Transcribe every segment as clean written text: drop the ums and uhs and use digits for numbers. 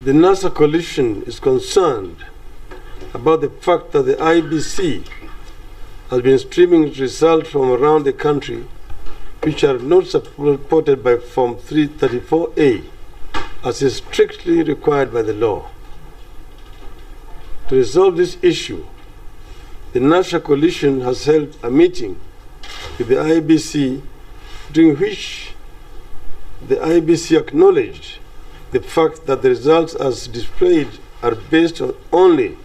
The NASA coalition is concerned about the fact that the IBC has been streaming results from around the country which are not supported by Form 334A as is strictly required by the law. To resolve this issue, the NASA coalition has held a meeting with the IBC during which the IBC acknowledged the fact that the results as displayed are based only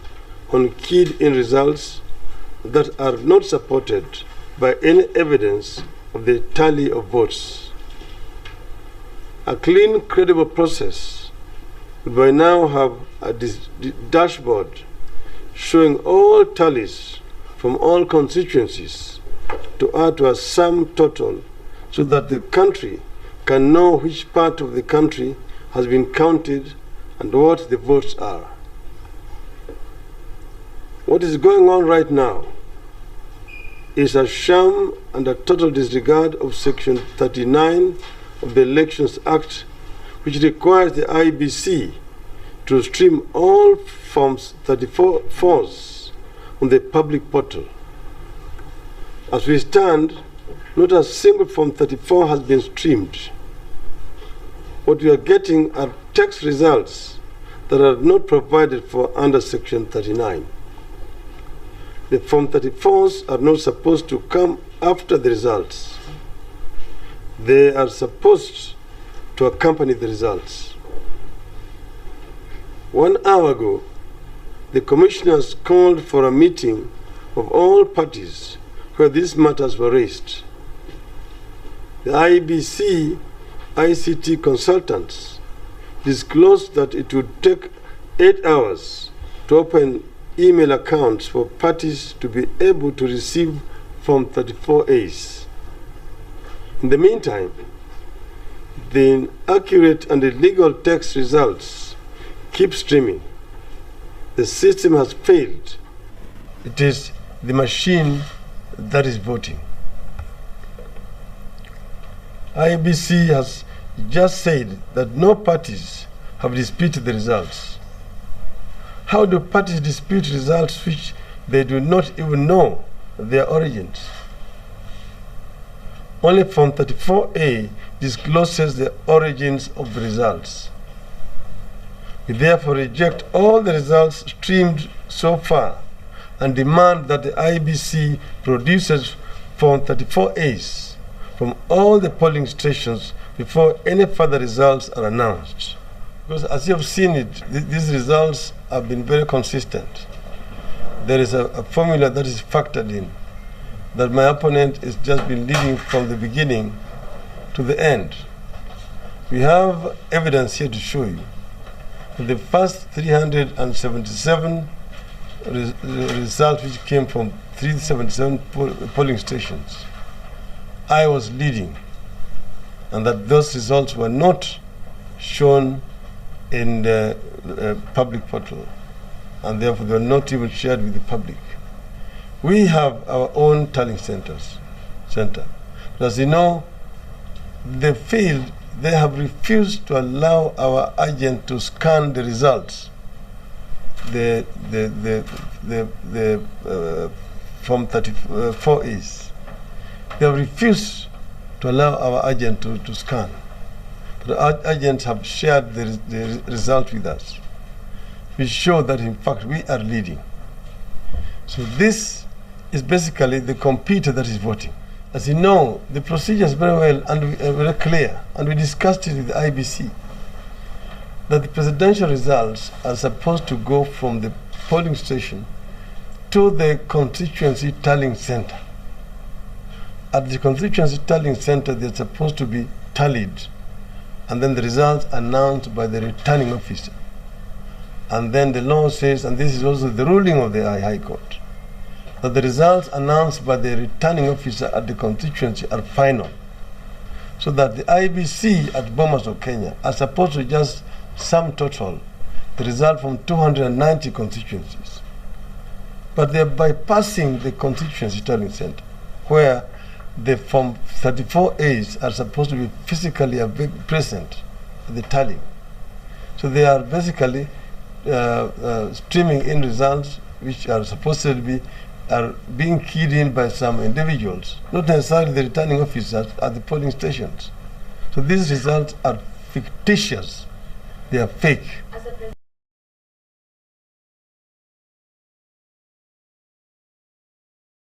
on keyed-in results that are not supported by any evidence of the tally of votes. A clean, credible process would by now have a dashboard showing all tallies from all constituencies to add to a sum total so that the country can know which part of the country has been counted and what the votes are. What is going on right now is a sham and a total disregard of Section 39 of the Elections Act, which requires the IBC to stream all Forms 34s on the public portal. As we stand, not a single Form 34 has been streamed. What we are getting are text results that are not provided for under Section 39. The Form 34s are not supposed to come after the results. They are supposed to accompany the results. 1 hour ago, the commissioners called for a meeting of all parties where these matters were raised. The IBC ICT consultants disclosed that it would take 8 hours to open email accounts for parties to be able to receive Form 34As. In the meantime, the inaccurate and illegal text results keep streaming. The system has failed. It is the machine that is voting. IBC has just said that no parties have disputed the results. How do parties dispute results which they do not even know their origins? Only Form 34A discloses the origins of the results. We therefore reject all the results streamed so far and demand that the IBC produces Form 34As from all the polling stations before any further results are announced. Because as you have seen it, these results have been very consistent. There is a formula that is factored in, that my opponent has just been leading from the beginning to the end. We have evidence here to show you that the first 377 results which came from 377 polling stations, I was leading, and that those results were not shown in the public portal, and therefore they were not even shared with the public. We have our own tallying center. But as you know, they failed. They have refused to allow our agent to scan the results, the Form 34As. They have refused to allow our agent to scan. But our agents have shared the result with us. We show that in fact we are leading. So this is basically the computer that is voting. As you know, the procedure is very well and very clear, and we discussed it with the IBC, that the presidential results are supposed to go from the polling station to the constituency tallying center. At the constituency tallying center, they're supposed to be tallied, and then the results announced by the returning officer. And then the law says, and this is also the ruling of the High Court, that the results announced by the returning officer at the constituency are final. So that the IBC at Bomas of Kenya are supposed to just sum total the result from 290 constituencies. But they're bypassing the constituency tallying center, where the Form 34As are supposed to be physically present at the tallying. So they are basically streaming in results which are supposed to be are being keyed in by some individuals, not necessarily the returning officers at the polling stations. So these results are fictitious. They are fake.